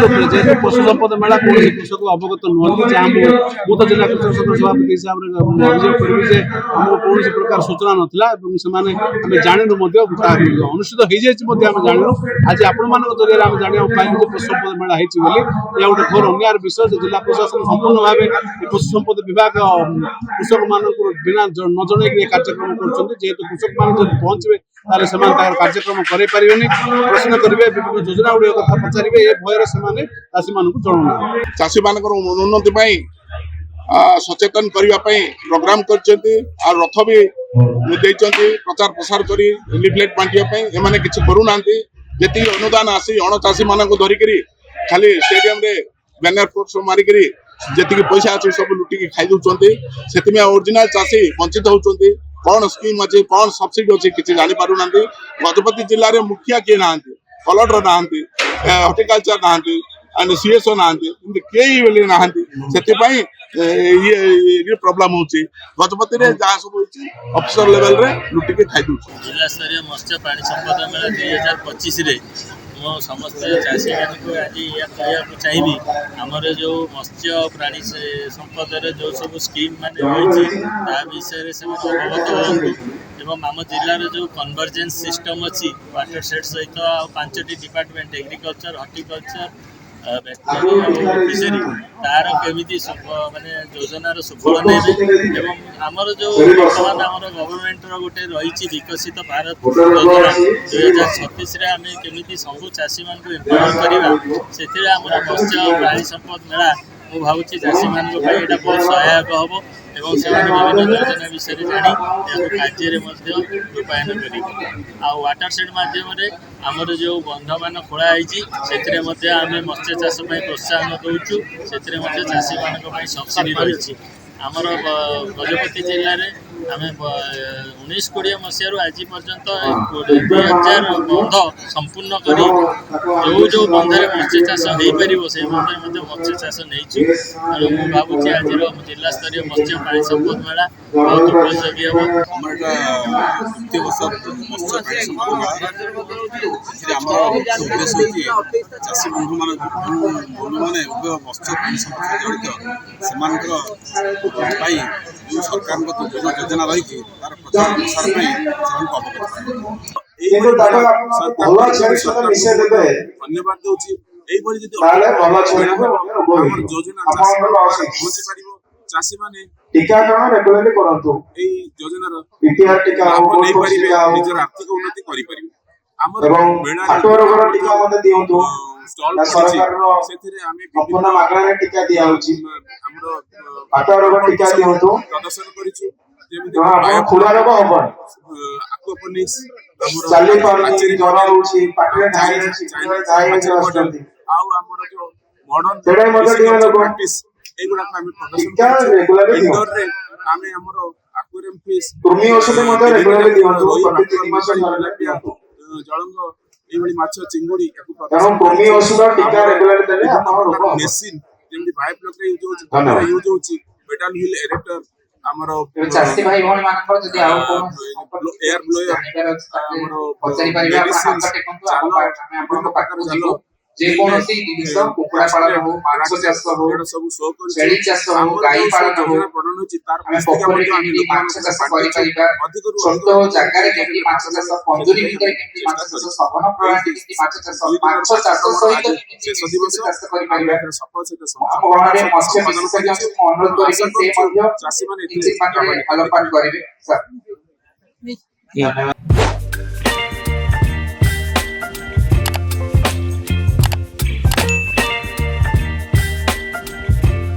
रूप से जेहतु पशु संपद मेला कौन कृषक अवगत नुहति जहाँ मुझे जिला कृषक संघ सभापति हिसाब से अभियोग करी जे आमको कौन प्रकार सूचना नाला आम जानू अनुष्ठित हो जानू आज आपण मान जरिए आम जाना पाइलु पशु संपद मेला होगी यह गोटे घोर अन्यार विषय जिला प्रशासन संपूर्ण भाव पशु संपद विभाग कृषक मान बिना न जन कार्यक्रम करेतु कृषक मान पहुंचे कार्यक्रम कर प्रश्न करेंगे विभिन्न योजना गुड़ कथा पचारे ये भयर से चाषी मान जनाना चाषी मान उन्नति सचेतन करने प्रोग्राम कर रथ भी प्रचार प्रसार कर लिफलेट बांटापी एम किसी करूना जी अनुदान आसी अणचाषी मान धरिक खाली स्टेडियम रे बैनर पोस्ट मारिक जी पैसा अच्छे सब लुटिकी खाई दौरान से ओरिजिनल चाषी वंचित होती कौन स्कीम अच्छी कौन सब्सिडी अच्छी किसी जापारूना गजपति जिले में मुखिया किए ना कलेक्टर ना हॉर्टिकल्चर ना एंड सीएसओ ना कई ना ये प्रॉब्लम होची गजपति रे जहाँ सब ऑफिसर लेवल रे लुटिकी खाई दउछ। जिला स्तरीय मत्स्य प्राणी संपदा मेला 2025 रे मो समस्त चाषी मान को आज या कहया चाहिए आमर जो मत्स्य प्राणी संपद जो सब स्कीम मान विषय से अवगत हूँ एवं आम जिलार जो कन्वर्जेन्स सिस्टम अच्छी वाटर सेट सहित 5टी डिपार्टमेंट एग्रीकल्चर हॉर्टिकल्चर फिशरी तार केमी माने योजनार सुफल ने आमर जो बर्तमान आम गवर्नमेंट गोटे रही विकसित भारत योजना 2036 आम केमी सब चाषी मान एम्पावर करवा से मत्स्य प्राणी संपद मेला मु भावुँ चाषी मान बहुत सहायक हम एवं से विभिन्न योजना विषय जानी कार्य रूपायन कर वाटर सेट मध्यम आमर जो बंध मान खोलाई आम मत्स्य चाष प्रोत्साहन दौचु से चाषी मान सब्सिडी रही आमर गजपति जिले में आम 1920 मसीह आज पर्यंत 2000 बंध संपूर्ण कर जो बंधे मत्स्य चाष हो पार से बंधे मत्स्य चाष नहीं मुझे भावुँ आज जिला स्तरीय मत्स्य प्राणी संपद मेला बहुत उपयोगी हम चाषी बंधु मैंने उभय मत्स्य प्राणी संपद जड़ित से जो सरकार विभिन्न योजना रही तार प्रचार प्रसार धन्यवाद दूसरी योजना पहुंची पार चाषी मैंने टीकाकरण रेगुलरली करंतु योजनार पीटीआर टीका लाभ नहीं पारे निजर आर्थिक उन्नति करि पारिबे आमर आठवर टीका मते दियंतु स्टॉल सरकार रो सेथिरे आमे संपूर्ण मागणारे टीका दिया होची हमरो आठवर टीका दियंतु प्रदर्शन करिछु जेमिति आपण खुला रोग हबन एक्वापोनिक्स चाली पानी ज्वर होची पाटले ढाई ढाई आछंती आउ हमरो जो मॉडर्न सेडा मते दिया लोग प्रैक्टिस एगुडा आमे प्रदर्शन रेगुलरली इंडोर रे आमे हमरो एक्वेरियम फिश कृमि औषध मते रेगुलरली दियंतु प्रति 3 मास दियंतु जळंग एभली माछ चिंगुडी याकु कारण कृमि औषध टीका रेगुलरली देले आपण रोग मेसिन जेमि बायोफ्लक रे यूज होची बेटाल हिल एरेक्टर हमरो चाषी भाई भौणी मानकर जदि आउ कोन एयर ब्लोअर हमरो पचारि परिबा आपण हाथ टेकंतु आपण आपण पाकर जालो जे कोनोसी जिनिस कुकुड़ा पालन हो माछ चाष हो सब शो कर छेली चाष हो गाई पालन हो पडन होची तार ଆମେ ପୋଖରୀ କେମିତି ମାଛ ଚାଷ କରିପାରିବା ଛୋଟ ଜାଗାରେ କେମିତି ମାଛ ଚାଷ ପଞ୍ଜୁରୀ ଭିତରେ କେମିତି ମାଛ ଚାଷ ସଘନ ପ୍ରଣାଳୀ କେମିତି ମାଛ ଚାଷ ସହିତ ଶେଷ ଦିବସ ଚାଷ କରିପାରିବା ସଫଳ ସହିତ ଆମ ଗାଁରେ ମତ୍ସ୍ୟ ବିଶେଷଜ୍ଞଙ୍କୁ ଅନୁରୋଧ କରିକି ସେ ମଧ୍ୟ ଚାଷୀ ମାନେ କିଛି ମାତ୍ରାରେ ଆଲୋକପାତ କରିବେ ସାର୍।